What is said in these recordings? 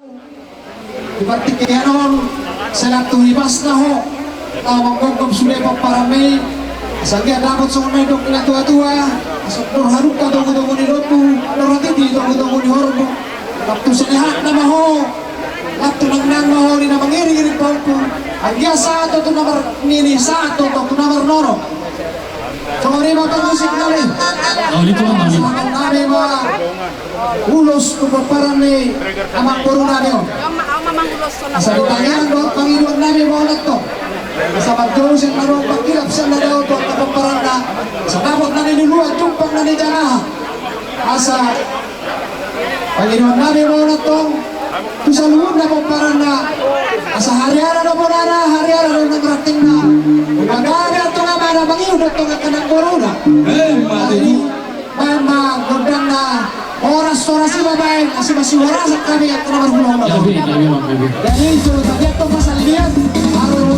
Ibarat kaya sa tuhibas na ho, tawang gogom sulit pa para may asangya dapat sa unay dok na tua-tua, asok norharuk ka dogo-dogo ni Rotu, norhatiti dogo-dogo ni Horbo, kapto sa lihat na maho, kapto nang maho ni na mangiri-girig pa po, agya sa ato to namar nini sa ato to namar noro. So kung rin mapag-usip namin, dito ang namin. sa namin mga ulos kumpaparan ni amang puro namin. Sa itangan doon, Panginoon namin mga ulat to. Sa pag-Diyos at marong pagkilap siya na daw doon kapamparan na sa tapot na niluluat, tumpang na nidana. Asa Panginoon namin mga ulat to, sa luhod na pamparan na asa hari-hara na po na, hari-hara na nagarating na. Magagat ito nga mana, mangiudot ito nga kanang korona. Magandang na oras-oras si babae, kasi masiwarasak kami at namarhulong na ito. Dahil sunod na dito pasalihan, araw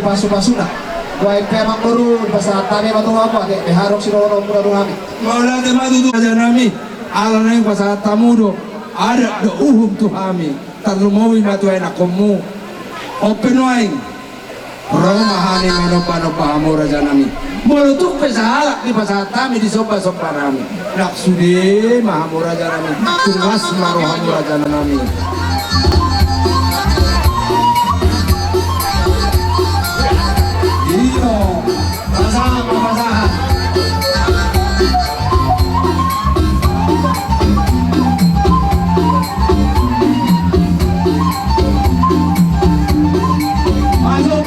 baso-baso na. Kuwait kaya magkurun, basta tabi matuha pa, harap sinurong muna kami. Wala tayo matutuwa dyan namin. Alam na yung basta tamudo, ada uhum tu kami. Talumawi matuhay na kumu. O pinuaing, mahani menopano pahamura dyan namin. Mulutuk pa sa halak di basta kami di sopa-sopa namin. Naksudi, mahamura dyan namin. Tungas maruhamura dyan namin. Basahan. Masuk.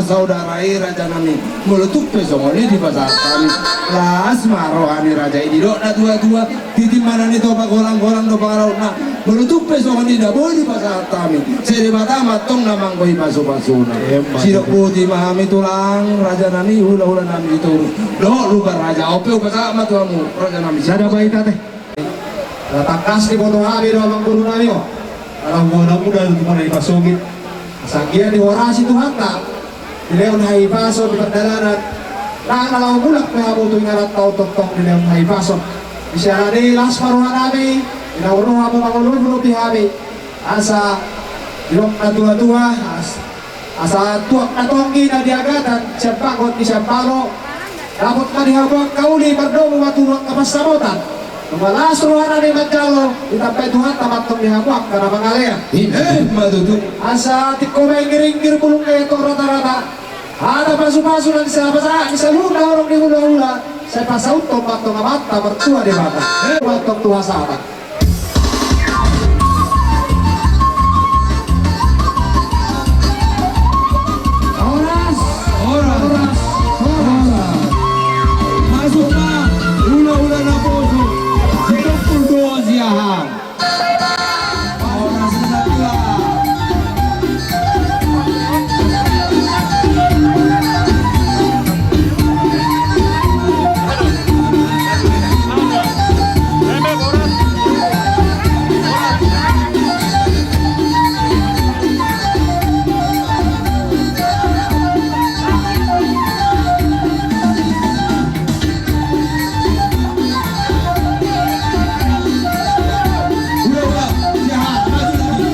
saudara raja nami meletup pesongoni di pasar kami las marohani raja ini dok na dua titi mana nih topa golang-golang topa laut na meletup pesongoni dah boleh di pasar kami seri mata matong namang koi pasu-pasuna sidok putih mahami tulang raja nami hula-hula nami itu dok lupa raja ope pasar matuamu raja nami Sada bayi tate. Tangkas di foto habi do abang guru nami mo. Alam muda untuk mana ipasugit. Sagian di orasi Tuhan tak. Di leon hai paso di perjalanan. Nah kalau bulak na butuh ngarat tau totok di leon hai paso. Bisa ada las paruhan nabi. Inaurno mo mangulul di habi. Asa ilok na tua-tua. Asa tuak na tonggi na diagatan. Siapakot di siapalo. Dapat ka dihabang kauli berdoa maturang kapasamutan. Malas ruangan di Majalo, ditambah Tuhan tamat dihabang karena mengalir. matutu Asa tiko mengiring-giring bulung kayak itu rata-rata. Ada pasu-pasu dan bisa hula orang di hula-hula. Saya pasau tomat mata mertua di mata. Matong tua sahabat. Oras masuk na hula-hula na poso sidok puldo siyahan oras na pila hula-hula siyahan maju lagi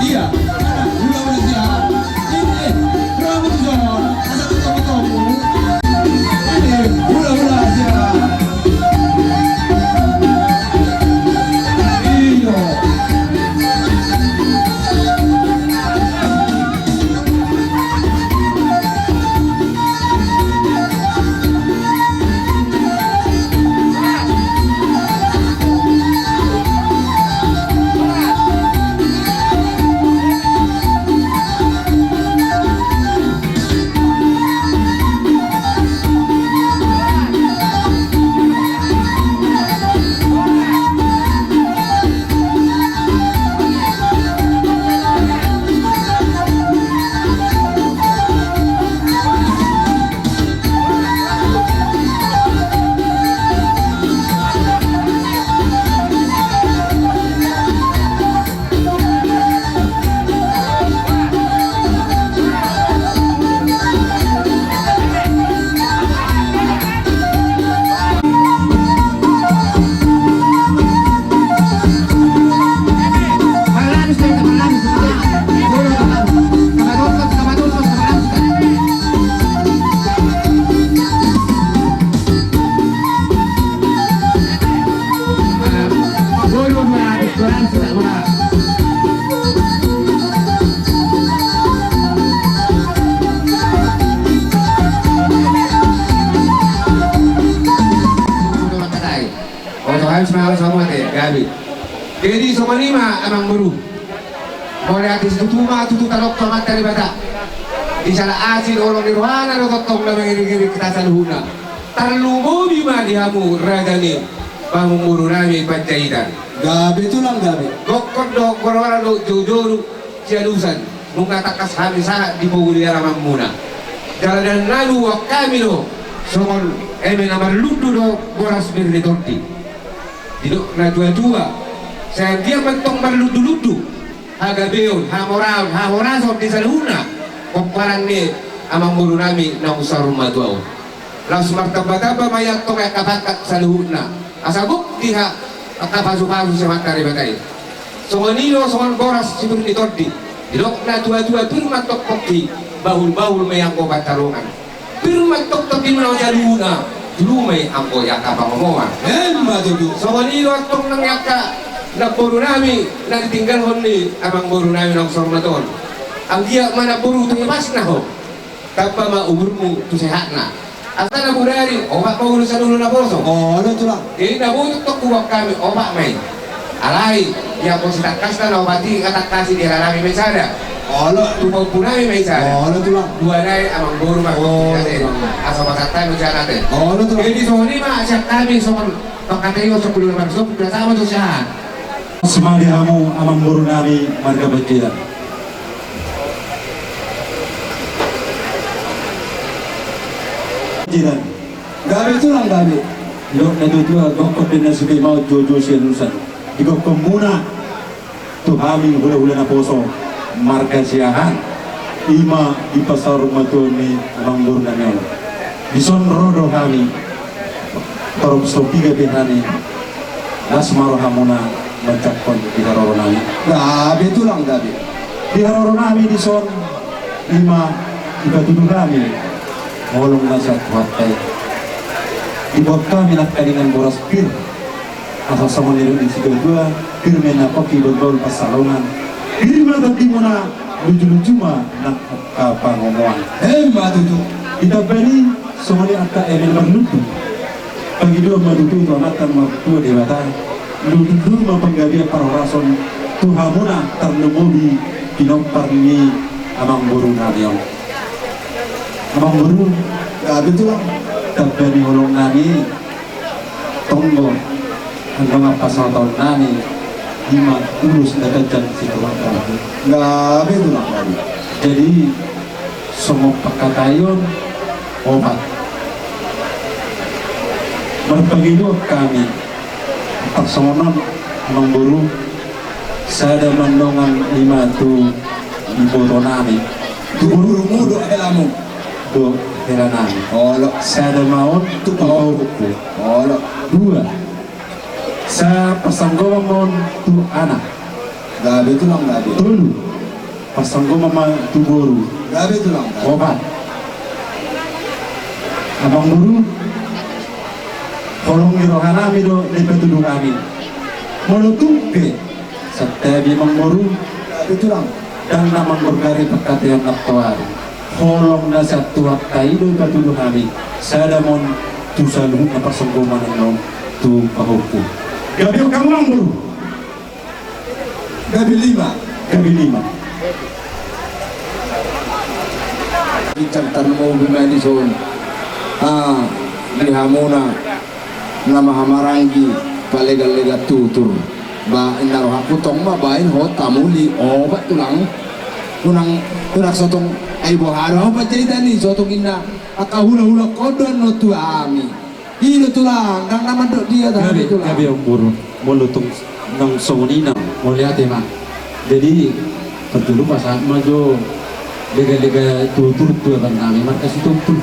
iya hula-hula siyahan ini Ramazan asa ketemu ini hula-hula siyahan iyo Jadi sama lima amang baru. Boleh atis tutuma tutu talok tomat dari bata. Di sana asin orang di ruangan atau tong na mengiri-giri kita saluhuna. Terlumo di madihamu ragani bangun buru nami pancaitan. gabi tulang gabi Gokor dok korwara do jojoru ciadusan. Mengatakas habis saat di poguli alamang muna. Jalan lalu kami do. Somon namar ludu do boras birli torti. Didok na dua-dua. Saya dia mentong berludu-ludu haga beon, hamorason di saluna komparan ni amang mulu nami na usar rumah tuau langsung martaba-taba mayat tong kabakat saluna asa bukti ha kapasu-pasu sa matari batay songonilo songon boras sibun ni tordi didok na dua-dua pirmat tok-toki bahul-bahul mayang ko batarungan pirmat tok-toki manaw saluna dulu may angko yaka pamomoa matutu songonilo tong nang yaka nagpuro nami nagtinggal honni amang buru nami ng sormaton ang giyak mana buru tu imas na ho kapag maumurmu tu sehat na asa na budari obat pa ulo sa dulo na poso ano tulang di nabutot to kuwak kami obat may alay ya po si takas na obati katakasi di rarami mesada Olo. Tupang punay may isa. Olo tulang. Dua na amang guru natin. Asa makatay mo siya natin. Olo tulang. Jadi so ni ma siya kami so pagkatayo sa pulo naman so pinatama to siya. Semali hamu amang guru nami marga bajiran. Jiran. Gabi tulang gabi. Lo na dua gokot din na suki mau jojo siya nusan. Ikaw muna. Tuhami hula-hula na poso marga siyahan. Ima di pasar rumah tuan ni amang guru nami. Bison rodo kami. Tarum sopiga behani. Asmaro hamuna mencakon di haroro nami. Gabi tulang gabi. Di haroro nami di son lima ibatudu kami ngolong nasa tuhatai dibuat kami nak kalingan boras pir asal sama niru di situ dua pir mena kopi berdol pasalongan pir mena tadi muna lucu-lucu mah nak apa ngomongan Hebat itu. kita beri sama ni atta emel bernutu pagi dua madutu itu amatan mertua dewata lutu mah penggabia parason tuhamuna ternemobi pinompar ni amang buru nadiong amang buru Gabi tulang. tabbani holong nani tonggo hanggang pasal tahun nani lima urus dakajan situasi Gabi tulang gabi. jadi semua pakatayon obat berpagino kami personon amang buru sada mandongan lima tu di foto nami Buru mudo elamu. do heranami Olo. sada maon tu pau buku Olo. dua sa pasanggomon tu anak Gabi tulang gabi. tulu pasanggomama tu boru Gabi tulang gabi. obat abang buru kolong irohanami do lepetudu kami molutumpe satabi mang boru Gabi tulang. dan namang berkari perkatayan aktuari holong na sa tuwak kaido katulo kami sadamon tu saluhut na pasanggoman ng tu pahupu gabi ang kamang buru Gabi lima. gabi lima Bincang tanmo bimani son. Lihamuna nama hamarangi palega-lega tutur. Ba inaro hakutong ma bain ho tamuli obat tulang. Tunang sotong ay boharo apa cerita ni sotong ina akahula-hula kodon no tuami. Ino tulang kang nama dok dia gabi tadi tulang. gabi ang buru mulutung ng songonina molihat ma jadi pertulu pasal majo lega-lega tutur tu kan kami markas tutur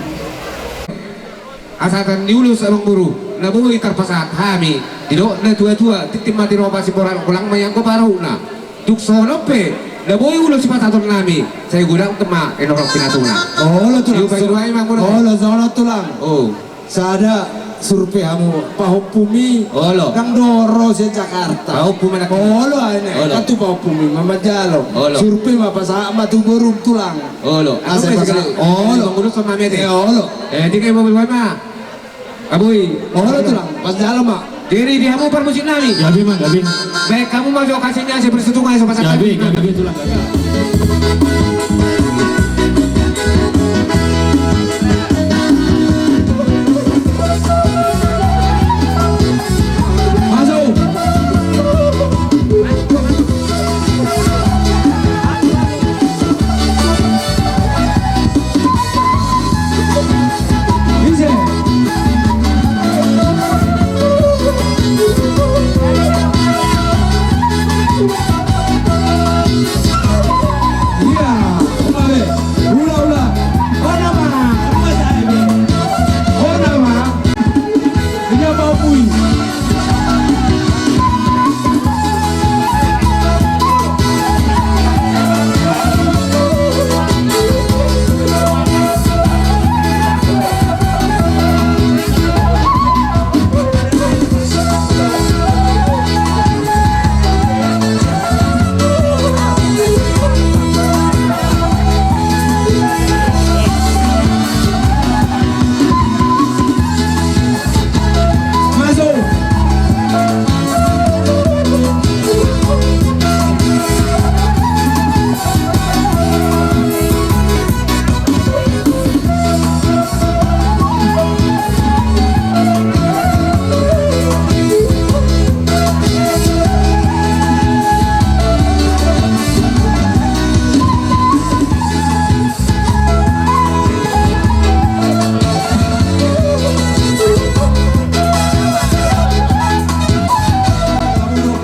Asatan niulus amang guru nabuhi tarpasat hami dilo na tua-tua titim mati roba si porang kulang mayang ko paru na duk sonope nabuhi ulo si pasaton nami saya gudang tema enorok pinatuna. Olo tulang. Yung bagi dua emang guru. Olo zona tulang. Oh. Sada survei kamu pahupumi Olo. kang doro sa Jakarta. Pahupumi na- Olo ane. Olo. Katu pahupumi mamajalo. Olo. Survei mapasa matuburung tulang. Olo. Asa Ano pasa- pasa? Olo. Olo. Olo sa mami ate. Olo. Di kayo mabuhay ma. Aboy. Olo tulang. Pas jalo mak. Diri di kamu permusim nami. gabi man gabi Baik kamu mau okasinya saya bersetungai sama pasal gabi gabi tulang gabi Masuk. Bisa. Iya.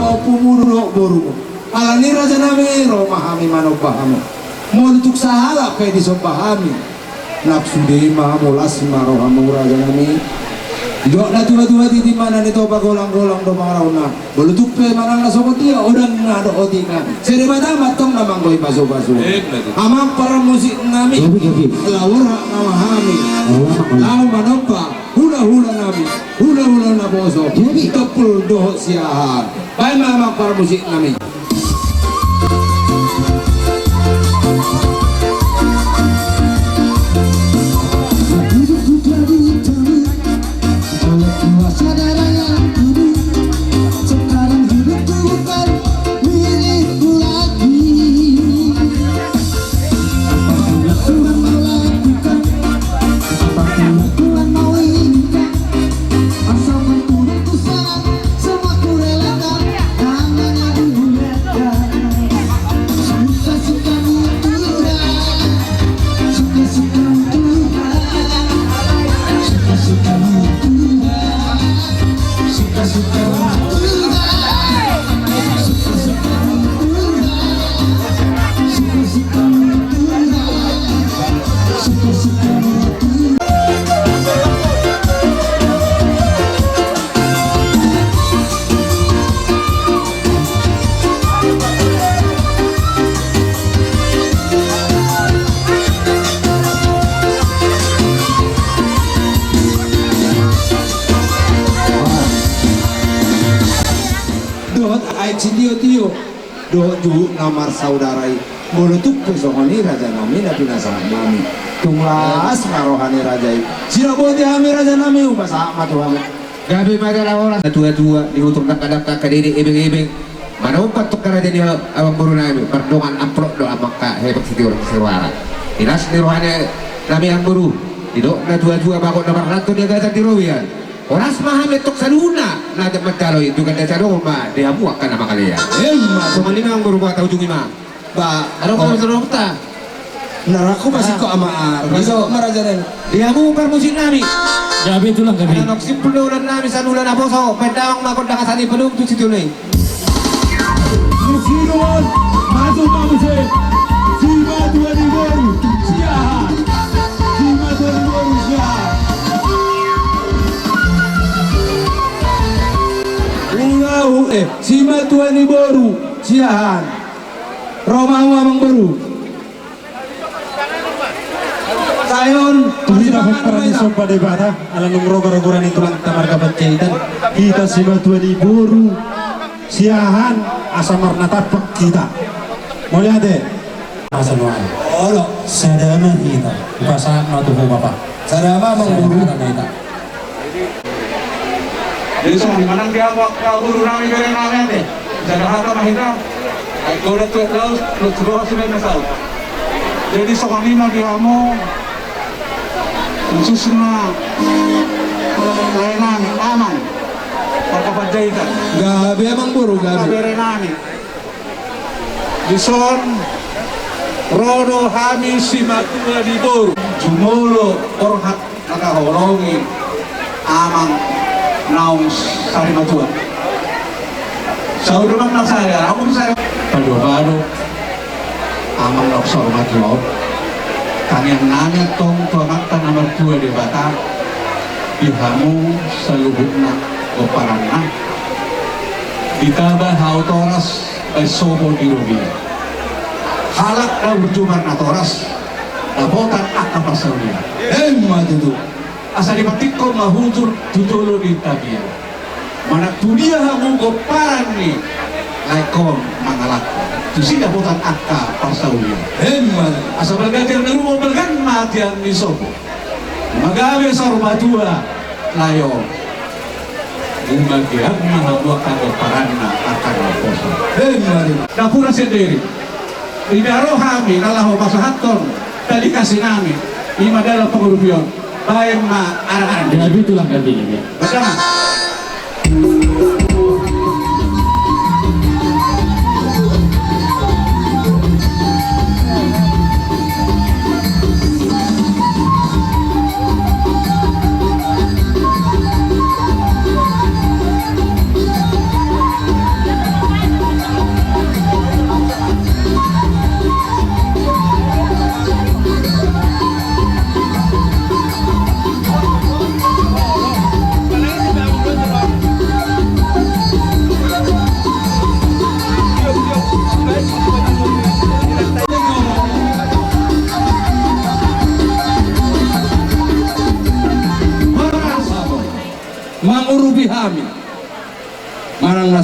mau pumuno boru. Alani raja nami romahami manobahamo. Montuk sahala kay disobahami. Nafsu de mahamulas marohamu raja nami. Dok na tua-tua di mana nito pagolang-golang do marauna. Bulutuk pe manang na sokotia odang na do otina. Seri mata matong namang boy baso-baso. Amang para musik nami. Lawura namahami. Law manopa hula-hula nami. Hula-hula na boso. Tepul do siahan. Baik mamang para musik nami. Saudara yang dulu, sekarang hidupku bukan milikku lagi. Apabila Tuhan mau lakukan, apabila Tuhan mau inginkan, asalkan turunku salah, semua ku relakan, namanya dimuliakan. Suka-sukamu Tuhan, suka-sukamu Tuhan, suka-sukamu Ait sindio-tio do ju namar saudarai mulutuk pesongoni raja nami nabi nasah nami tunglas marohani rajai siraboti hami raja nami ubasa matuhami Gabi madala orang tua-tua diutuk kadap kakak dede ebeng-ebeng. Mana umpat tuk karaja dia abang baru nami perdongan amplop do abangka hebat siti orang sirwara. Dinas nirohane nami yang baru. Didok na tua-tua bakot namar ranto dia gata dirowian. Oras mahamet tok saluna na dapat calo itu kan dia calo ma dia buat kan nama kalian. Emma Cuma lima yang baru buat tahu cuma lima. ba Ada kalau sudah kita. naraku masih kok amaar Masuk. maraja nen Dia mau permusin nami. Gabi tulang gabi. Anak simpul ulan nami sanulan aposo. Pedang makot dah kasani peluk tu situ nih. Musinuan masuk mamuse Sima tua di boru Siaha Sima tua di boru Siaha Ulau sima tuani boru siahan Romahu amang boru Sayon Kita berperan sopa debata ala numero gara-gara itu lang tamar kabancaitan kita sima tua di boru Siahan asamar natapak kita Mulya deh Masa nuan Olo Sedana kita Bahasa natuhu bapak sarama amang boru kita Jadi semua manang dia waktu guru nami keren nami ate. Jangan harap mahina. Kalau tuh laus lu coba sudah mesal. Jadi seorang lima dia mau khususnya layanan aman. Perkapajaikan. gabi amang boru gabi Keren nami. Di son Rono Hami Simatua di Boru. Jumolo orhat nakaholongi amang naung sari matua. Saudara nak saya, aku saya. Padu-padu, amang loksor matua. Kanyang nanya tong tuangan nomor 2 di Batam. Bihamu seluruhnya oparana. Ditambah hautoras sobo di rubi. Halak na berjumar na toras. Nabotan ak pasalnya. Emma itu Asal dipatik ko mahujur tutulo di tabia. Mana dunia hamu goparan ni laikom mangalak. Tu sida botan akka pasaulia. Emma Asal bergajar na rumah bergan matian ni sopo. Magabe sa rumah tua layo. Umagiag mahabuak ka goparan na akan poso. Emma Dapura sendiri. Idaro kami nalaho pasahaton tadi kasih nami. Ima dalam pengurupion. Baik ma arahan. Gabi tulang gabi gabi. Bersama.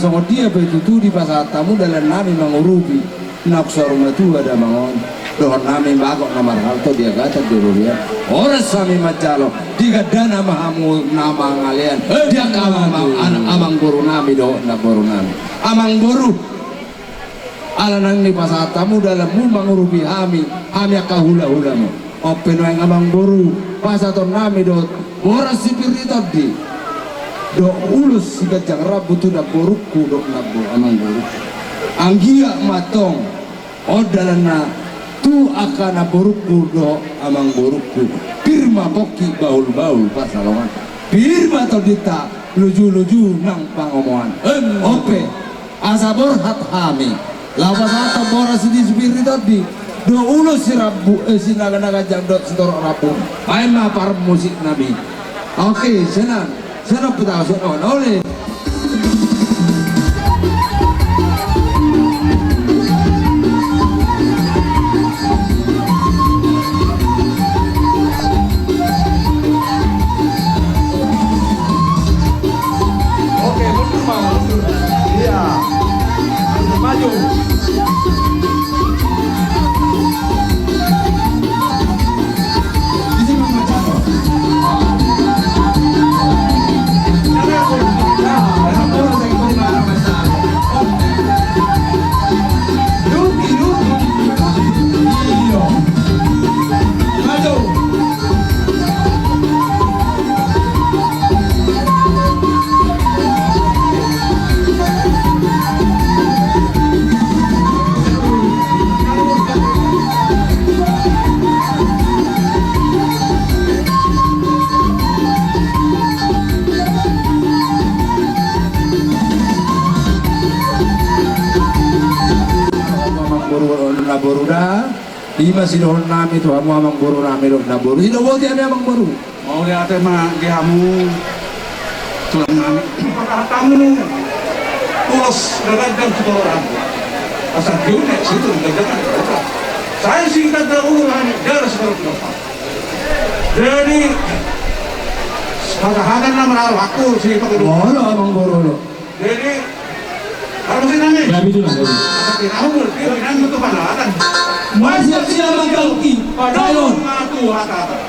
langsung dia begitu di pasar tamu dalam nami mengurupi naksa rumah tua ada mangon dohon nami bagok nomor halto dia kata dulu ya orang sami macalo dia dana mahamu nama ngalian dia amang boru nami dohon na boru nami amang boru ala nang ni pasar tamu dalam mu mengurupi hami akahula hula mo open yang amang boru pasar nami dohon orang sipir itu di do ulus si kacang rabu tu dak borukku dok nabu amang boruk anggia matong odalana tu akan borukku do amang borukku pirma boki baul pasalongan pirma todita luju nang pangomongan ope asabor hat hami lawas hata bora si spirit tadi do ulus si rabu si naga jang dot setor rabu aima par musik nabi oke senang sana putaw sa oleh oke mundur iya maju di sini macam boruda lima sidohon nami tu hamu amang boru nami dok na boru sido bolti ami amang boru mau lihat tema dihamu tulang nami perkara tamu tulos gagagan setoran asal diunek situ gagagan saya sih kata ulang darah seperti apa jadi kata-kata nama waktu sih pakai dulu lo amang boru lo jadi kalau sih nami Gabi tulang gabi. tapi kamu ngerti nami itu panalatan masih siapa gauki padayon ngaku kata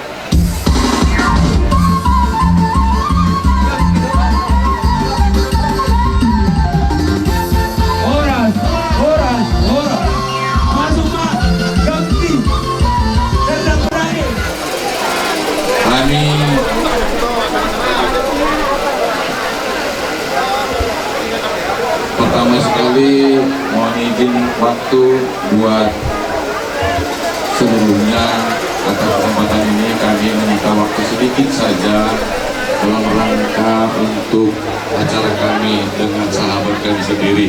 oras masuk mak gauki dan berakhir kami pertama sekali mohon izin waktu buat sebelumnya atas kesempatan ini kami meminta waktu sedikit saja dalam rangka untuk acara kami dengan sahabat kami sendiri.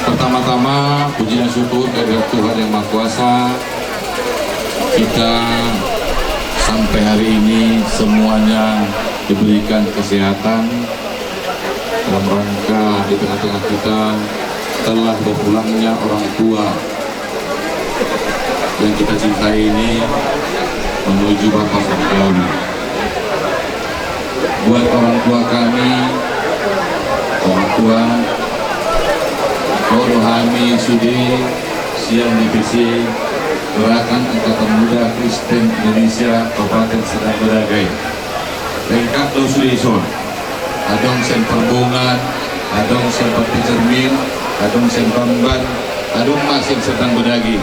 Pertama-tama puji dan syukur kehadirat Tuhan Yang Maha Kuasa, kita sampai hari ini semuanya diberikan kesehatan dalam rangka di tengah-tengah kita telah berpulangnya orang tua yang kita cintai ini menuju bapa surgawi. Buat orang tua kami, orang tua Kau Rohani Sudi Siang Divisi Gerakan Angkatan Muda Kristen Indonesia Kabupaten Serdang Bedagai lengkap do Sulison adong sen perbongan adong sen cermin adong sen bamban adong masin Serdang Bedagi.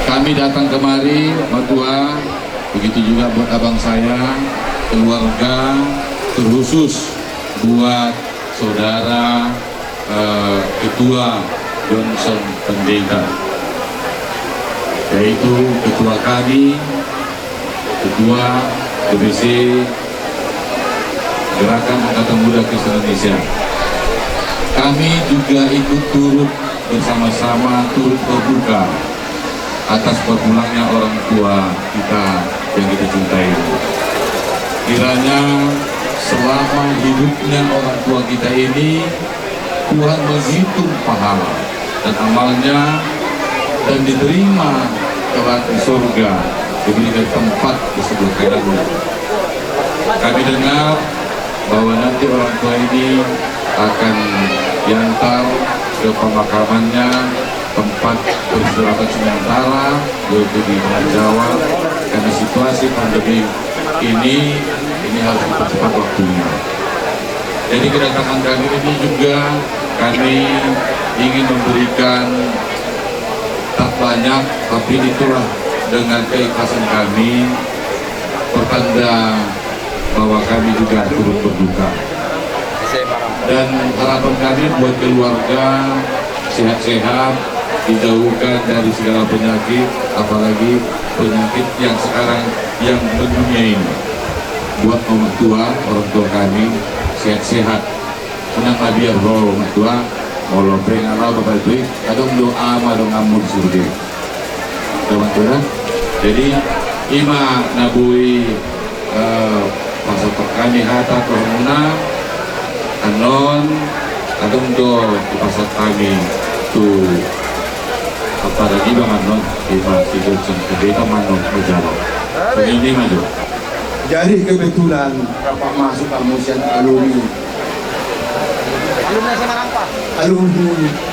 Kami datang kemari Matua, begitu juga buat abang saya, keluarga, terkhusus buat saudara Ketua Johnson Pendeta, yaitu Ketua kami, Ketua DPC Gerakan Angkatan Muda Kristen Indonesia. Kami juga ikut turut bersama-sama turut berduka atas berpulangnya orang tua kita yang kita cintai. Kiranya selama hidupnya orang tua kita ini Tuhan menghitung pahala dan amalnya dan diterima kelak di surga, diberikan tempat di sebelah kanannya. Kami dengar bahwa nanti orang tua ini akan diantar ke pemakamannya, tempat peristirahatan sementara yaitu di Tengah Jawa, karena situasi pandemi ini harus dipercepat waktunya. Jadi kedatangan kami ini juga kami ingin memberikan tak banyak, tapi itulah dengan keikhlasan kami pertanda bahwa kami juga turut berduka. Dan harapan kami buat keluarga sehat-sehat, dijauhkan dari segala penyakit, apalagi penyakit yang sekarang yang mendunia ini. Buat orang tua kami sehat-sehat, senang biar orang tua mau lompeng Allah bapak itu, kadang doa madong amur surga. Teman-teman, jadi ima nabui pasal kami hata kormuna anon kadang do di pasal kami tu apa lagi bang anon ima tidur kita manon berjalan begini maju. Jadi kebetulan Bapak masuk Almusian alumni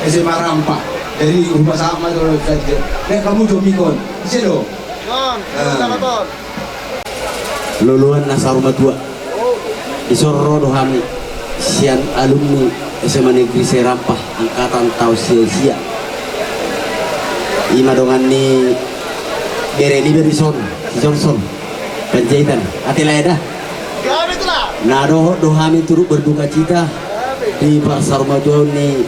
SMA Rampa. Jadi rumah sama itu saja. Nek kamu jomikon, bisa dong. Luluan nasa rumah tua Isoro dohami sian alumni SMA Negeri Serampah angkatan tahun sia-sia ima dongan ni beri son Panjaitan hati lain dah nah dohami turut berduka cita di pasar rumah tua ni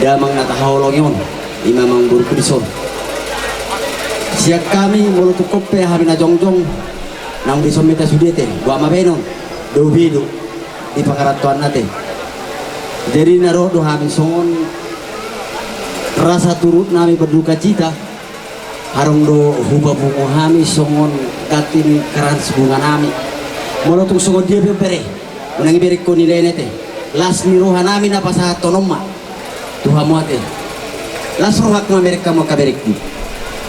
damang natahawalong ima mangburu kudison siap kami mulutuk kope hamina jongjong nang disomita sudete gua mabenon do bidu di pakaratuan nate jadi naro do hami songon rasa turut nami berduka cita harung do huba bungo hami songon katin keran sebunga nami molotung songon dia bere menangi bere ko nilai nete las ni roha nami napa sa tonoma tuha muate las rohak ma mereka mo kaberek di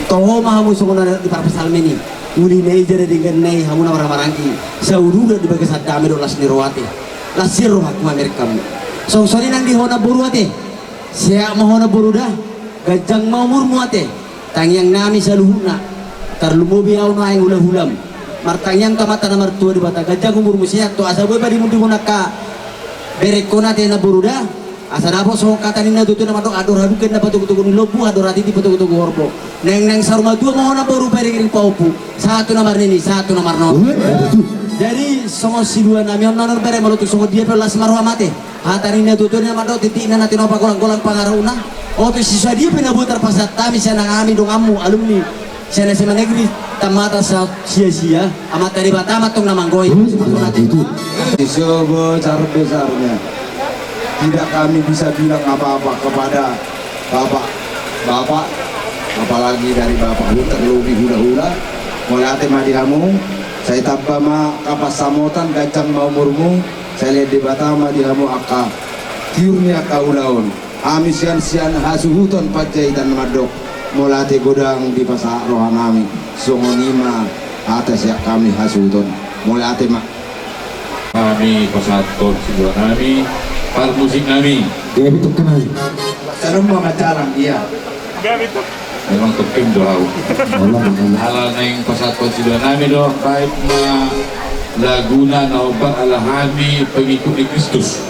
toho mahamu songon di parpasal meni uli nei jere dengan nei hamuna marangki sauruga di bagai sadame do las nirwate las sirro hakma mereka song sori nang di hona buruate sia mahona buruda gajang mau murmuate tangyang nami saluhuna tarlumubi au na ang ulam martangyang kamata na martua di bata gajang umur musiak to asa boy badi mundi ka berekona te na buruda asa napo so kata nina tutu na matok ador haduken na patuk-tukun lobu ador hati di patuk-tukun horbo neng saruma dua mohon baru bering paupu satu nomor ini satu nomor no jadi songo si dua nami on nonor bere malutuk songo dia pelas marwa mate hata nina tutu na matok titik na natin opa golang pangaruna o to siswa dia penabutar pasat tami sana kami dong amu alumni sana SMA Negeri tamata sa sia-sia amat dari batama tong namanggoy itu sebesar-besarnya tidak kami bisa bilang apa-apa kepada bapak apalagi dari bapak terlebih hula-hula mulai ate madihamu saya tanpa ma kapas samotan gajang mau murmu saya lihat di batama dihamu aka tiurnya kaulaun amisian sian hasuhuton Panjaitan madok mulai ate godang di pasar rohanami songonima atas ya kami hasuhuton mulai ate mak kami pasatun sebuah kami par musik kami dia itu kenal sarung mamacaran iya memang tukim doa halal neng pasatun sebuah kami doa baik ma laguna naubat alahami pengikut Kristus.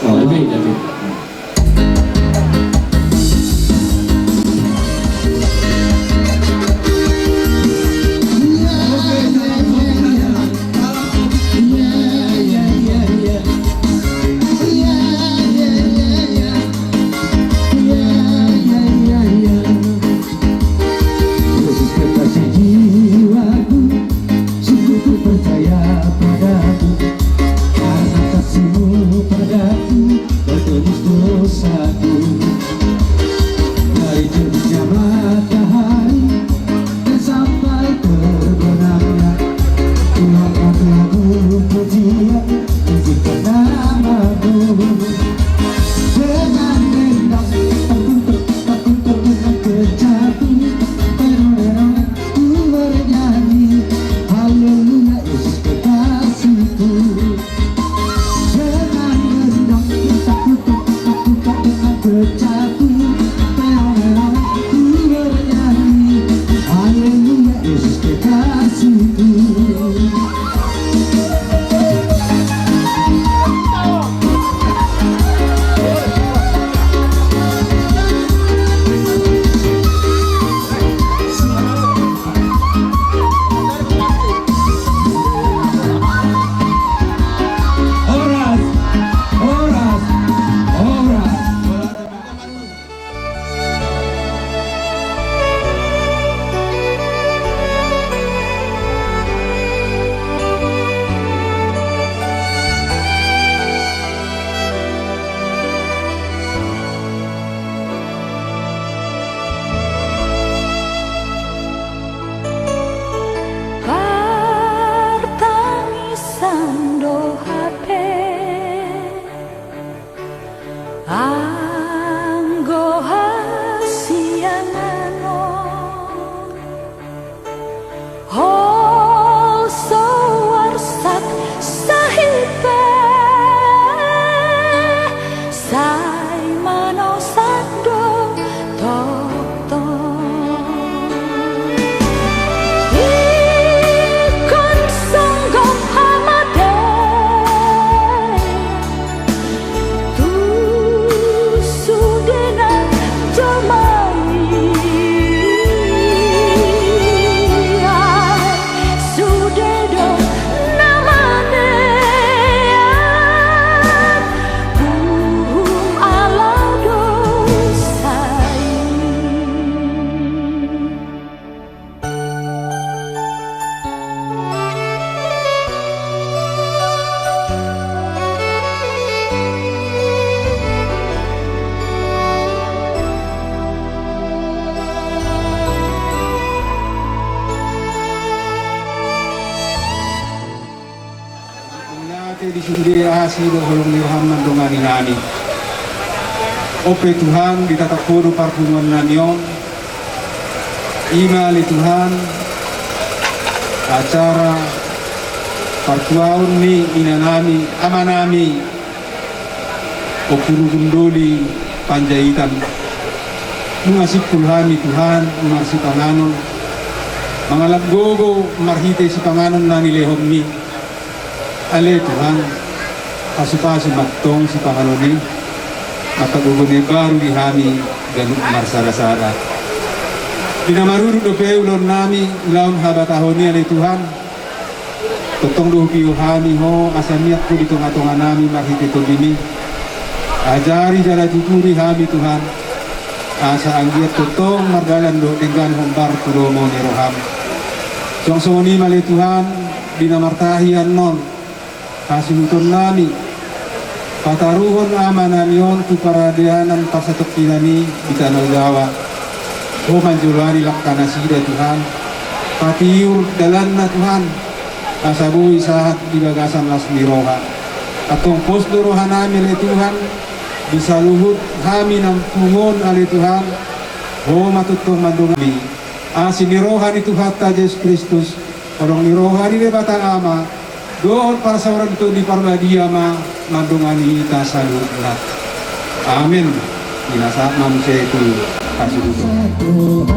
Anggo hasianano Hol sawarsak sahibe Sai mano sando toto Ikon songgok hamade Tu sudena jamai Sudedo namane Buhum ala dosai Nate di sudi asilo holong nirham mandungani nani. Ope Tuhan ditatapuno parpungan nanyon. Ima li Tuhan acara partuaun ni inanami amanami opuru gundoli panjaitan. Mengasih kulhami Tuhan mengasih panganon. Mangalap gogo marhite si panganon nani lehom ni. Ale Tuhan, asupasu magtong si pangaloni, matagugunay baru di hami ganun marsara-sara. Dinamarunod o peulon nami, laon habatahon ni ale Tuhan, totong luhiyo hami ho, asamiat ko dito ngatungan nami makikito bini. Ajari jala tuturi hami Tuhan, asa anggiat totong mardalan do dengan hombar kudomo ni roham. Songsoni mali Tuhan, dinamartahian non, kasinutun nami pataruhon amanan yon tu paradianan pasatok kinani di tanah Jawa o manjulani lakkana sida Tuhan patiur dalan na Tuhan asabui saat di bagasan las miroha atong posdorohan namin le Tuhan bisa luhut kami ng pungon ale Tuhan o matutong mandungami asinirohan itu hatta Yesus Kristus orang nirohan ini bata ama doon para sa orang itu di Parmadiama mandungani ita sa lulat. Amin. Inasa manusia itu kasih Jesus.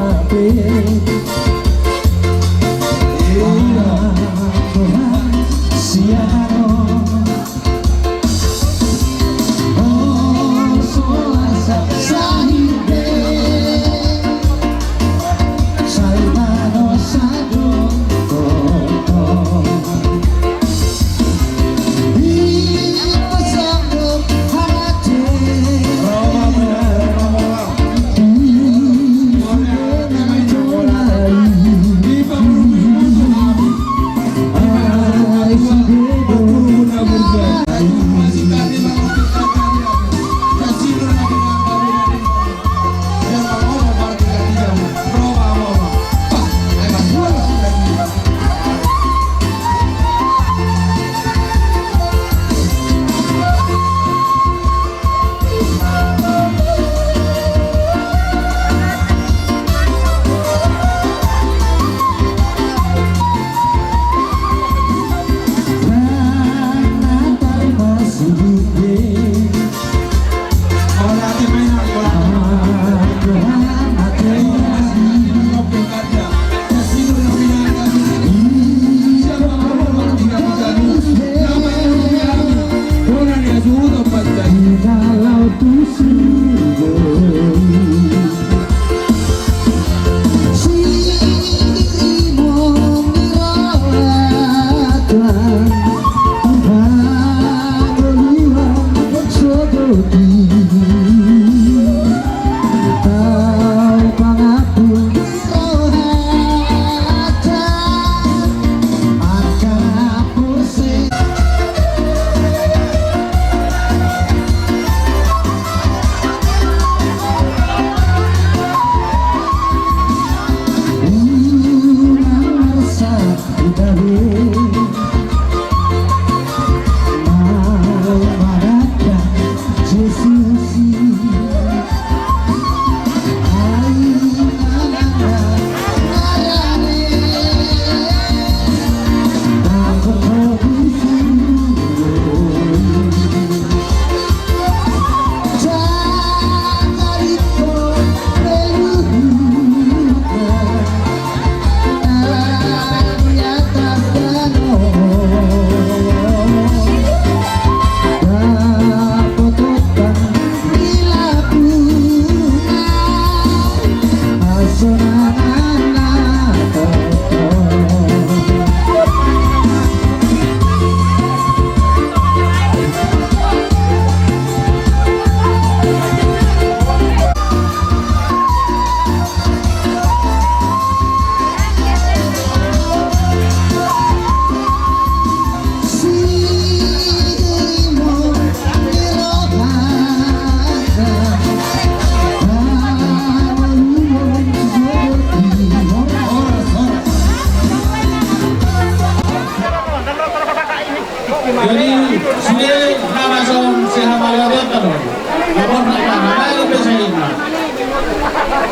Lapor na ka, malayo pa sa inyo.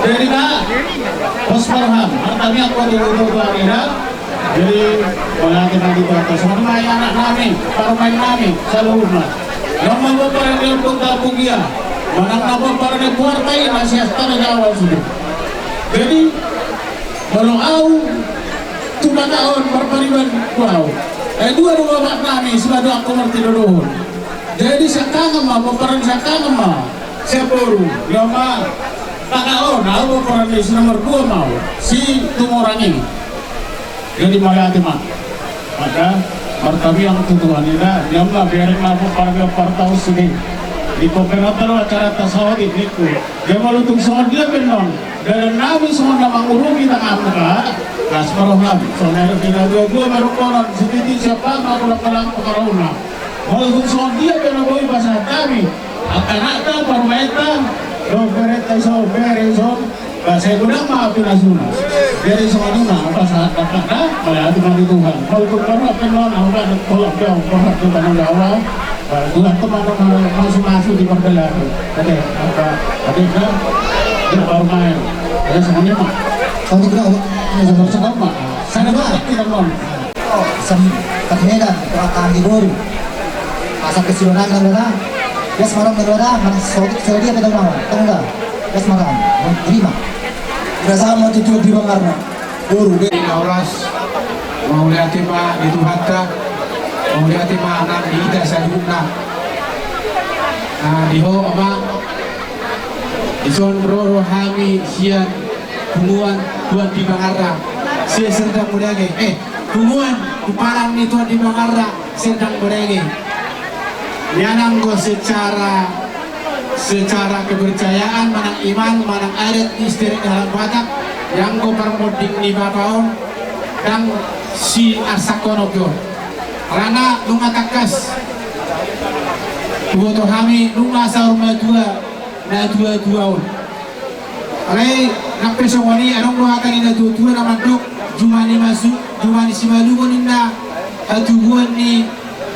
Jadi na, Bos Farhan, ang kami ang patuloy kanina. Jadi, wala kita dito atas. Mga anak namin, para main namin, sa loob na. Yang mababaran yung pagtapong iya, manang nababaran yung puwartay, nasiyasta na gawal sudah. Jadi, walau au, tumataon, berpariban wow. Dua bapak kami, sebab aku ngerti dulu. Jadi, saya kangen mah, baparan saya kangen mah. Saya baru, ya mah. Takaon, aku baparan ini nomor 2 mau, si tumorang ini. Jadi mayati mah. Maka martabi yang tutuan ini, dia mah biarin aku para tahu sini. Di kooperator acara tasawuf itu, dia malu tung soal dia benar. Dan nabi soal nama guru kita angka, kasmaroh nabi. Soalnya kita dua baru koran, sedikit siapa aku lakukan corona. Malu tung soal dia benar boy bahasa kami. Akan ada permainan, dobereta so bereson. Bahasa gudang mah pinasuna. Dari semuanya bahasa kata melihat mati Tuhan. Kalau Tuhan apa non, apa tolak jauh, tolak Tuhan yang awal. Tuhan teman-teman masuk di perjalanan. Ada apa? Ada dia baru main. Ada semuanya mah. Kau tidak Sebab mah. Saya dapat tidak non. Katanya perakaran di baru. Masa kesulitan negara. Ya semarang negara, mana sotik sedia pada orang. Tahu enggak? Ya semarang, terima. Bersama tujuh di Bangarna. Baru deh. Auras mau lihat mah itu hatta mau lihat mah anak kita saduna diho ama ison bro rohami sian hubungan tuan di Bangarna saya sedang berdagang hubungan kuparan ni tuan di Bangarna sedang berdagang yanang go secara kepercayaan manang iman manang adat istri dalam Batak yang go permoding ni bapaon dan si arsakono pyo karena lunga takas tuwa kami lunga sa rumah dua alay nakpesongoni anong lunga kanina dua naman dok jumani si malugon na atuguan ni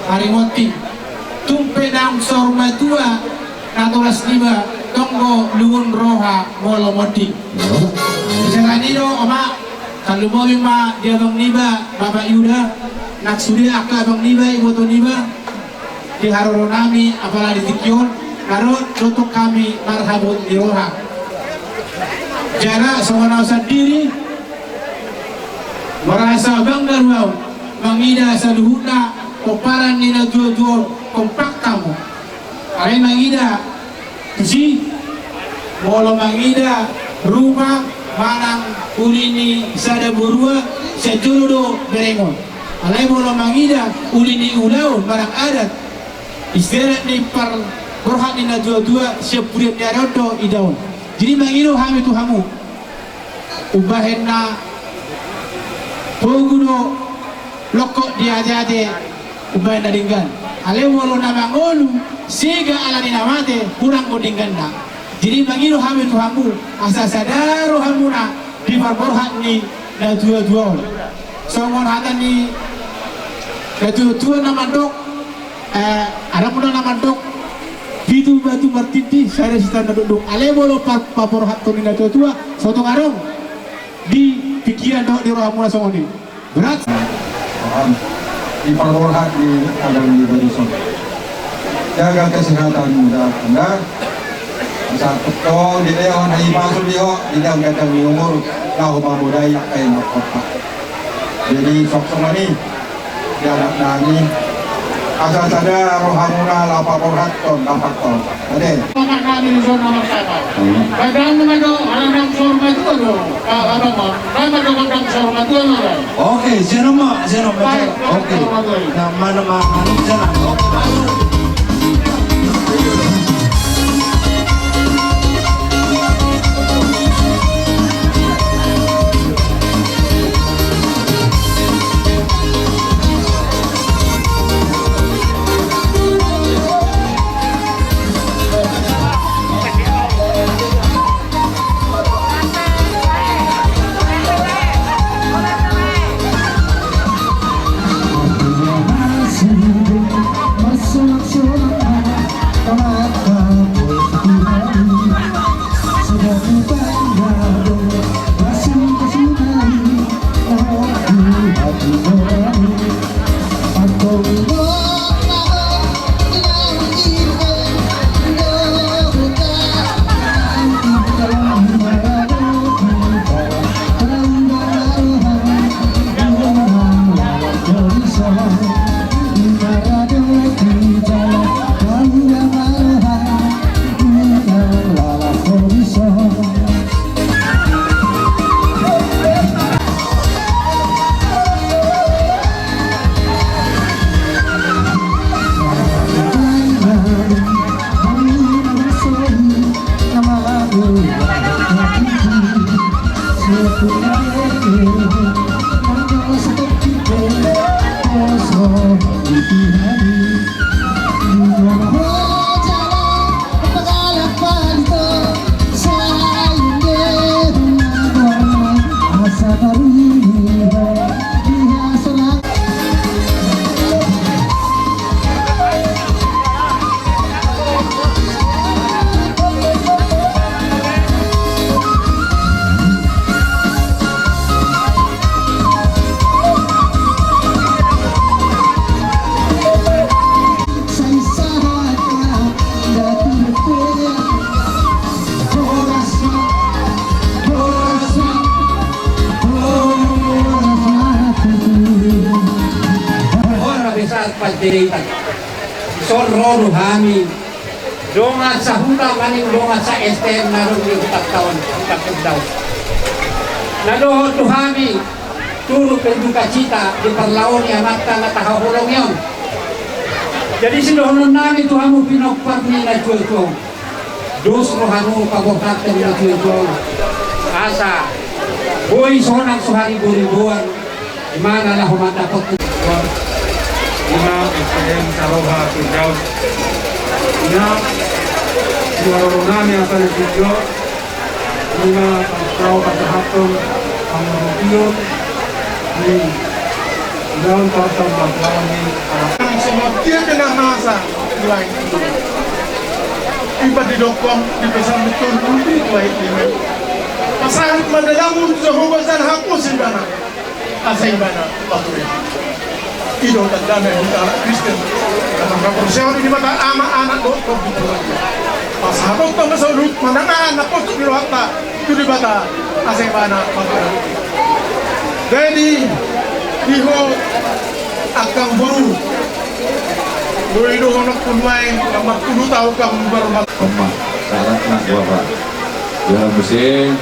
harimoti tumpe nang sa rumah dua natulas lima tonggo lungun roha molo moti misalnya do oma kalau mau ma dia bang niba bapak Yuda nak sudah akka bang niba ibu to niba di haroro nami apalagi tikyon karo untuk kami marhabun di roha jana semua sendiri merasa bangga ruau mangida saluhuna koparan nina dua kompak kamu ay mangida si molo mangida rumah manang ulini sada burua sejurudo berengon alay molo mangida ulini ulaun barang adat istirahat ni par berhak ni na dua siap puriat ni arodo idaun jadi mangido hami tu hamu ubahen na pogudo lokok dia jade ubahen na dinggan alay molo na mangolu siga ala ni namate kurang kodinggan na jadi mangido hami tu hamu asa sadaro hamuna di berborhak ni na dua songon hatan ni na dua nama dok ada pun nama dok itu batu martiti saya sita na dok ale bolo paborhak tu ni na dua soto karong di pikiran dok di rohamuna songon ni berat di perborhak di adalah di Badison jaga kesehatan muda Anda saat betul di leon hai masuk dia di dalam kadang di umur lau pamudai kain kota jadi sok-sok ini jarak nani asal sadar rohamuna lapaporat ton dapat ton ada anak kami di zona bersama kadang menado anak sorma itu lo apa mah kadang sorma itu lo oke senoma oke nama senama Masuk Panjaitan. Sorro Duhami. Dongat sa hula maning dongat sa STM narong yung tahun daw. Naluhod Duhami. Turut berduka cita di parlaon yang makta na tahahulong yon. Jadi sinuhulong namin Tuhamu pinokpar ni na jual-jual. Dos rohanu kabuhatan na jual-jual. Asa boy sonang suhari buribuan di mana lah dapat Imam SPM Saroha Firdaus. Ina suara nami akan video. Ina kau kesehatan pengurus ni dalam tahun berlawan ni. Semua dia kena masa lain. Iba di dokong di pesan betul lebih baik ini. Pasangan mandalamun Jehovah dan hapus ibana. Asai ibana patuhi. Ido tandana di tanah Kristen. Dalam kapusiawan ini mata anak dokong di dalam. Pasangan dokong masalut manangan napos di luarta itu di bata asai ibana patuhi. Jadi iho akan buru. Buru honok punmai amat kudu tahu kamu bermat. Omah, syarat nak bapak. Dalam mesin,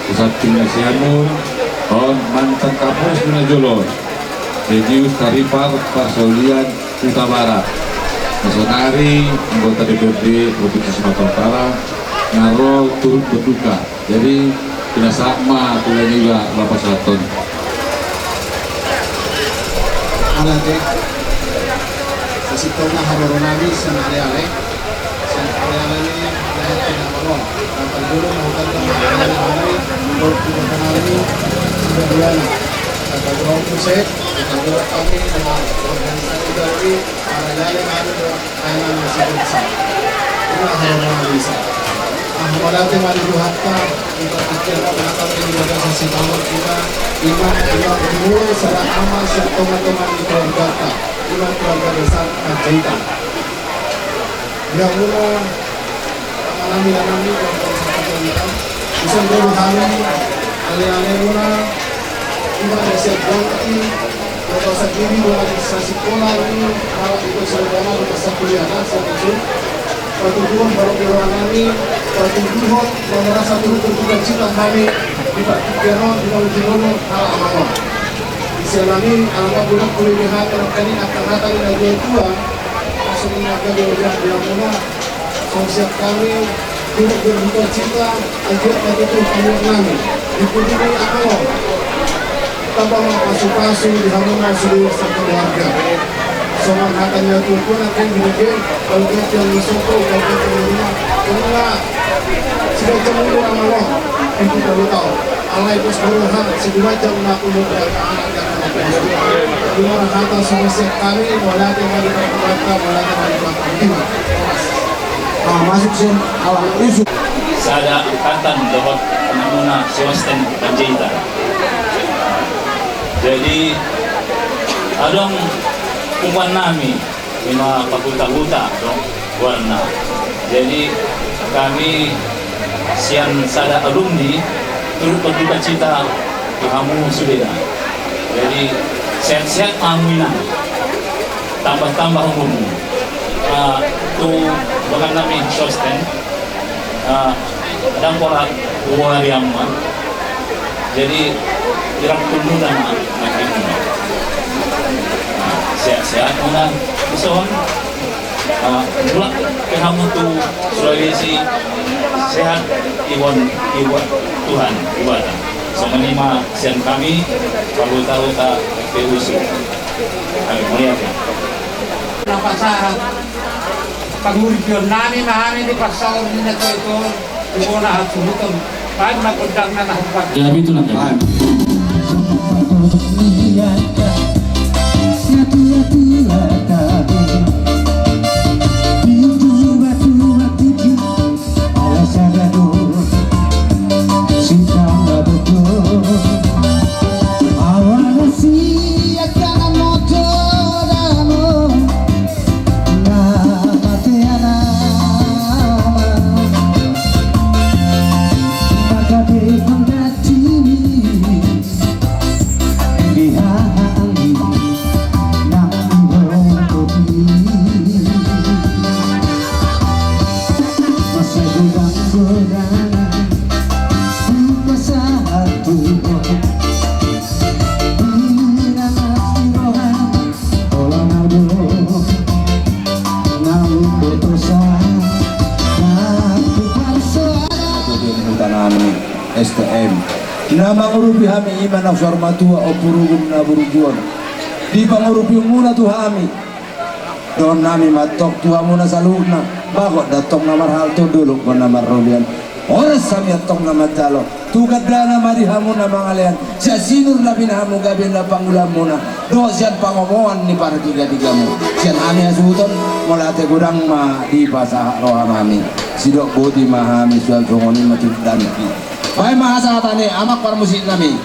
pusat Kinasiamu, on mantan Kapolres Gunajolo, Dedius Taripar Parsaulian Kuta Barat, Nasonari, anggota DPRD Provinsi Sumatera Utara, Naro turut berduka. Jadi tidak sama kuliah juga Bapak Saton. Alate sasito na haroronami sa ale-ale sa ale-ale ni dahil pinamamon ang pagdulo na hutang ng ale-ale Lord Kumakanami sa Gabriana sa Pagawang Puset itagulak kami ng mga organisasyon dari para lalim ano na kaya ng sigunsa ina haroronami sa ang humalate maliluhat ka kung kapikir na pinakapin nila sa sibawang kita iman umuwi sa ama sa teman-teman di keluarga iman keluarga besar Panjaitan yang mula mengalami dan kita bisa dulu kami alih-alih mula iman siap ganti atau sakini mula bisa sekolah ini kalau itu sarjana bisa kuliah satu patujuan baru kami patujuan merasa dulu berduka cita kami di Pak Tigeron di Lautigono hal amangon diselami alangkah bulan kuliah kini akan datang lagi tua masuk ini akan diulang mula sosial kami dulu berduka cita ajar patujuan kami dipuji amangon tanpa pasu-pasu di halaman seluruh keluarga. Soman hatanya tuh akan dibikin kalau kita yang misoko kalau kita rumah karena sudah cemuru sama Allah itu perlu tahu Allah itu sebuah sedua jam aku muda anak dan anak dua kata semasa kami mulai dari kata mulai dari masuk sih awal isu Sada angkatan dapat penamuna Sebastian Panjaitan. Jadi adong kumpulan nami lima pakuta-kuta dong warna. Jadi kami sian sada alumni turut berduka cita kamu sudah. Jadi sehat-sehat aminah tambah-tambah umum. Tu bahkan kami sosten ada pola yang jadi dirang tunu nama makin sehat-sehat manaison mulak kamu tu Sulawesi sehat iwan Tuhan ibadah so menima sian kami kalau tahu tak berusul kami melihat napasahan paguripion namin di pasawag nila ito yung na hatsulutong pag magundang na nahubag Jadi itulah kami. sa gudang-gudang buka satu pinanatirohan olang ado ngawi putusan aku parsoan Hutan STM nama urupi hami iman na sarmatua o purugum na burujuan di pangurupi muna tu hami don nami matok tua muna saluna bakot datong na marhal to dulu ko na marolian oras sami atong na matalo tugad na mari hamu na mangalian siya sinur na binahamu gabi na pangulam muna do siyan pangomoan ni para tiga-tiga mo siyan ami asuton mula te gudang ma di pasah roham hami sidok bodi mahami sual songonin matibdan ki baik mahasatane amak para musik kami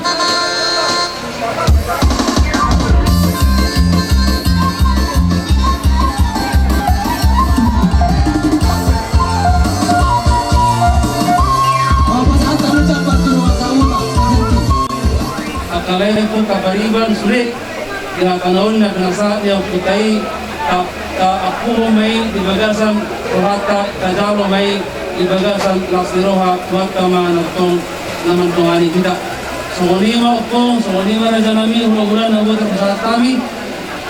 Akalay po kabariban sulit di panahon na pinasa niya putay ako may ibagasan kurata kajalo may ibagasan lasiroha huwag ka managtong naman tungani kita so kunima na dyan namin hulagulan na buwan sa kami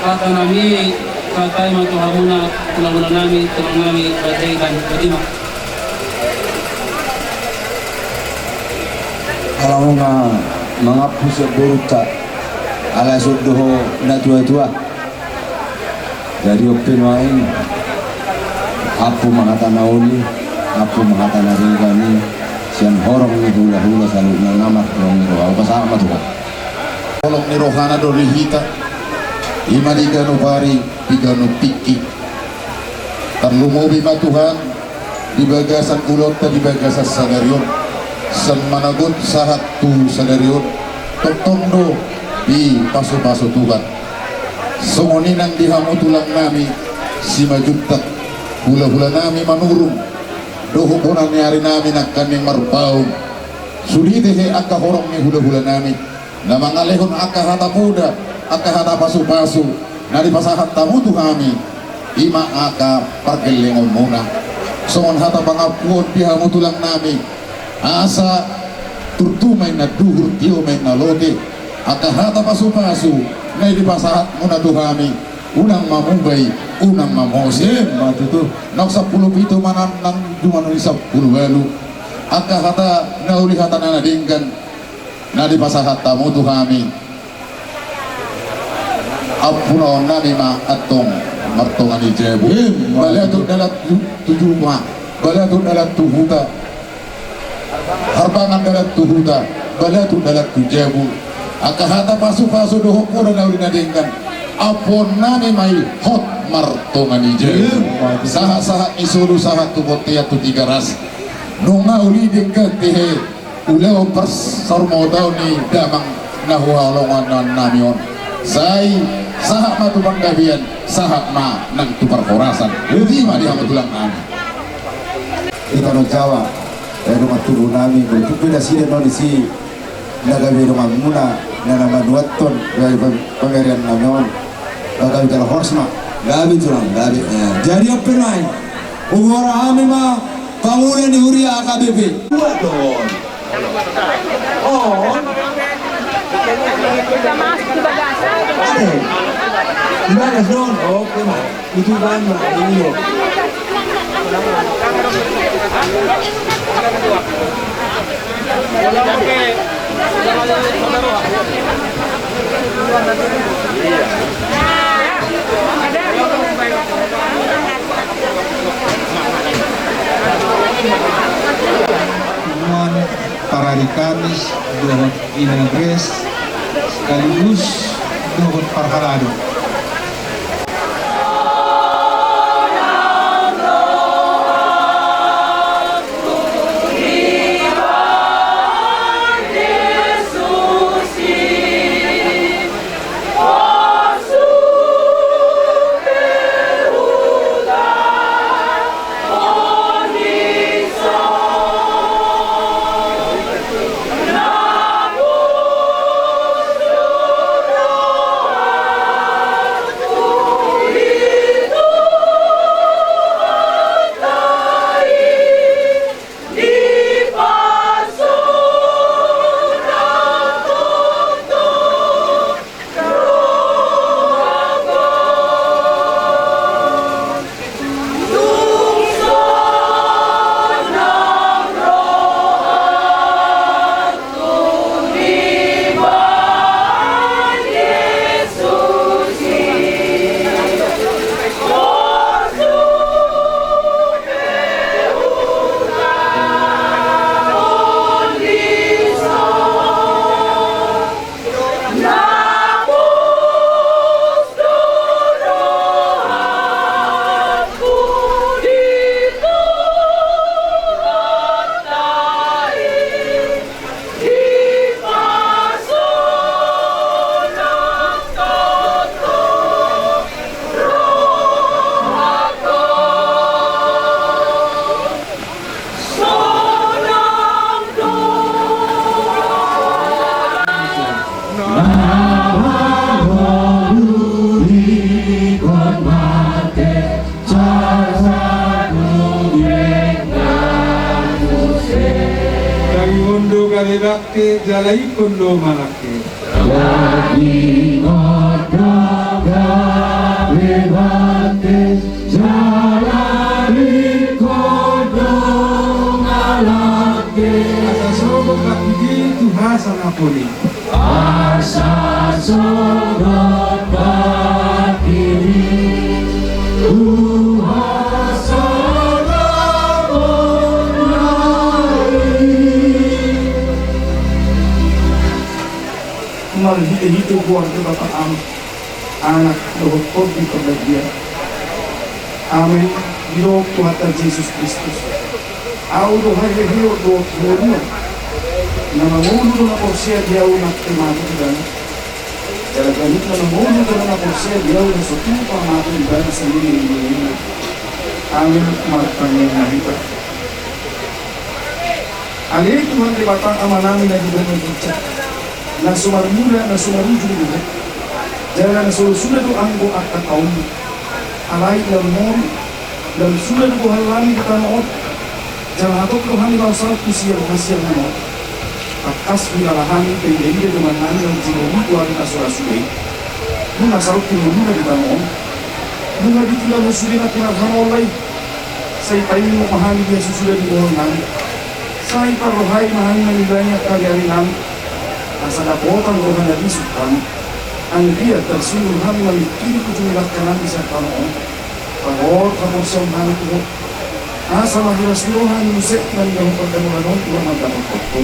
kata namin katay matuhamuna hulagulan namin tulang namin bajaykan batima kalau nga mga puso buruta ala sudoho na tua-tua dari opinoain apu mga tanauli apu mga tanarigani siyang horong ni hula-hula sa loob ng namat horong ni roha kasama tuwa horong ni rohana do lihita imaligano pari igano piki tarlumobi matuhan di bagasan ulot di bagasan sagaryon san managot sahat tu sagaryon totondo di paso-paso Tuhan songonin ang dihamu tulang nami si majutak hula-hula nami manurung doho konan ni hari nami nakaning marpaung sudidehe aka horong ni hula-hula nami na mangalehon aka hata muda aka hata pasu-pasu nari pasahat tamu tu kami ima aka pargelengon muna songon hata pangapuon dihamu tulang nami asa turtumay na duhur tiyo may nalote aka hata pasu-pasu na ipasahat muna tu kami unang mamubay unang mamosim matuto nok 10 manan nang dumano 10 walu aka hata nauli hata na nadinggan na dipasahat tamu tu kami apuno nami ma atong martongan ni jebu balato dalat tujuma balato dalat tuhuta harbangan dalat tuhuta balato dalat tujebu aka hata pasu-pasu doho pura nauli nadinggan apon nami mai hot martongan ni jebu sahat-sahat isulu sahat tubotia tu 3 ras nunga uli dinggan tehe ulaw pers sarmodaw ni damang nahuhalongan namion say sahat ma tubang gabian sahat ma nang tupar korasan hindi ma di hamatulang nami kita no Jawa rumah turun nami berbeda sih no di si nagabi rumah muna na naman waton dari pemerian namion nagabi kalau horsma gabi tulang gabi jadi apa naik ugora kami ma pangunan di Huria AKBP dua don oh gimana don oke ma itu kan ma ini loh para Kamis dohot Inggris sekaligus dohot Parhalado. gawe bakti jalai kondo malake. Asa sogo bakti Tuhan sanapuni. Hito buang ke Bapak anak dohot di kebahagiaan. Amin. Hidup Tuhan Yesus Kristus. Au dohai hidup dohot dohot. Nama mundo na porsia dia una tematu dan. Jalan ganit nama mundo na porsia dia una sotu pamatu dan sendiri ini. Amin. Martanya nahita. Alih Tuhan di batang amanami na diberi bercak. Na sumarmula na sumaruju juga jalan sudah tu anggo akta kaum alai lemon dan sudah tu halami kita mau jalan atau Tuhan kalau salah kusiar hasil mau akas wilayahani pendiri dengan nani yang jiwa Tuhan asura sudah muna salah timur kita mau muna ditinggal sudah nak kenal oleh saya paling memahami dia sudah di bawah nani saya parohai mahani menilainya kali nani asa dapotan ko na disukan ang dia tersuruh kami memikir kujumlah kanan bisa kamu pagor kamu sembang itu asa mahiras rohan musik dan yang pertemuan itu mantap foto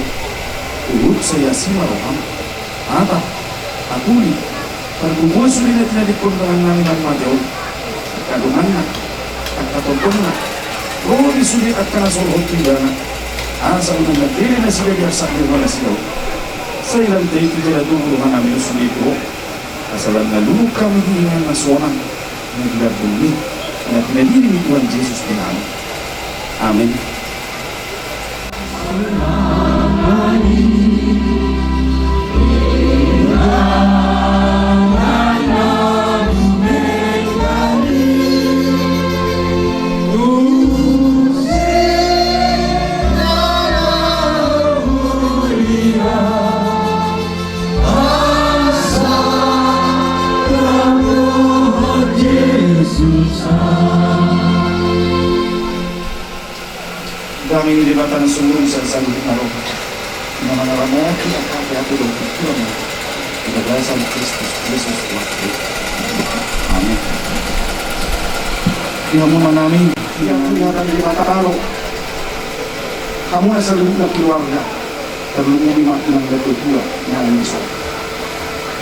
urut saya simaroham apa akuli perbubuh sudah tidak dikontrol nami dan majau kadungan kata tontonnya roh disudi akan asal hoki dana asa udah diri nasi dia sak di mana sih saya lantai itu jadi dulu kami sudah itu asalan lalu kami dengan nasional negara bumi dan pendiri Tuhan Yesus Tuhan. Amin. Kami di batang sumur sesama naruh nama-nama mati akan diatur dan pikiran kita dasar Kristus Yesus waktu. Amin. Yang memanami yang kelihatan di mata Allah kamu asal lupa keluarga terlalu makna betul pula yang bisa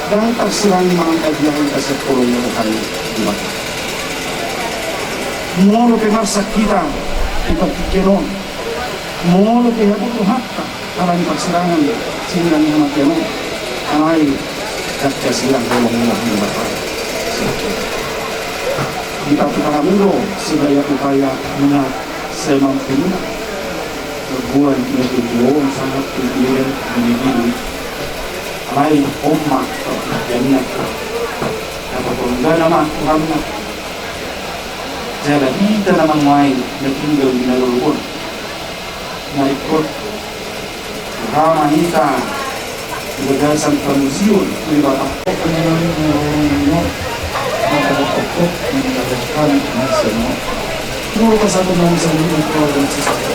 dan terserang mengangkat yang kasih kolom yang kali di mata mau lebih masak kita pikiran mau lebih itu hakka karena di persidangan sehingga mengatakan alai jaksa silang tolong di mata kita mudo sedaya upaya menat semampunya berbuat bertujuan sangat tinggi menjadi alai umat jamiat apapun enggak nama Tuhannya jadi kita nama main tinggal di nalur naikot ramah kita berdasarkan pemusiun di batak penyelenggara maka pokok mendapatkan nasional semua kesatuan bangsa ini keluarga sesuatu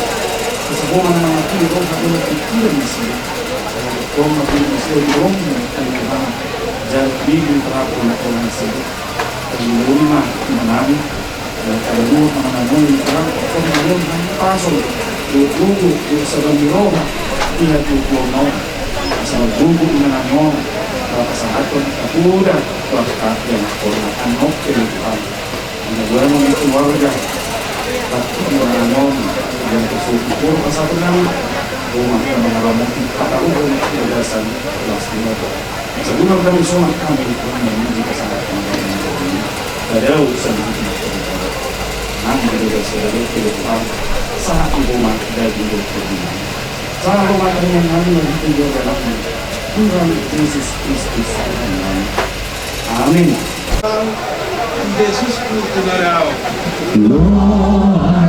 kesebuahan mengakui roh adalah pikiran Mesir roh makin Mesir rohnya karena jadi terapun oleh Mesir terlima menami dan kalau mengambil terang kemudian pasal buku sedang diroba ia tuh mau asal buku menanggung saat udah bahkan yang korban oke depan negara keluarga tapi menanggung yang bersyukur pasal tenang rumah mengalami kata umum berdasar kelas 5 sebelum kami sholat kami memuji sangat ada urusan nanti juga sudah ke depan saat rumah dan hidup berdua saat rumah yang kami hidup dalam Tuhan Yesus Kristus. Amin. Yesus Kristus Doa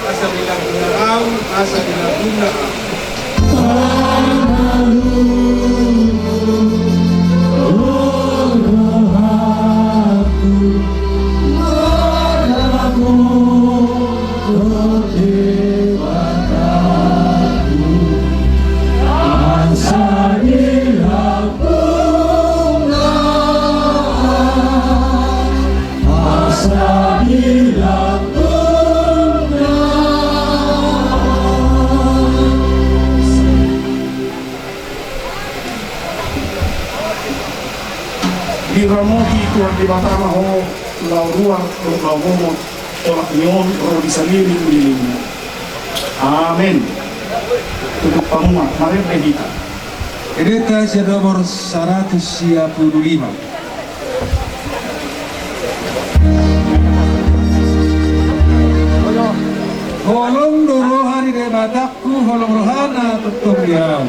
asa bilang kau, asa bilang bunga. Diramuki Tuhan di batama ho lau ruang lau momot tolak nyon ro di saliri ulilingnya. Amin. Tutup pamua mari kita. Kereta nomor 155. Holong dorohani de batakku holong rohana tutup diam.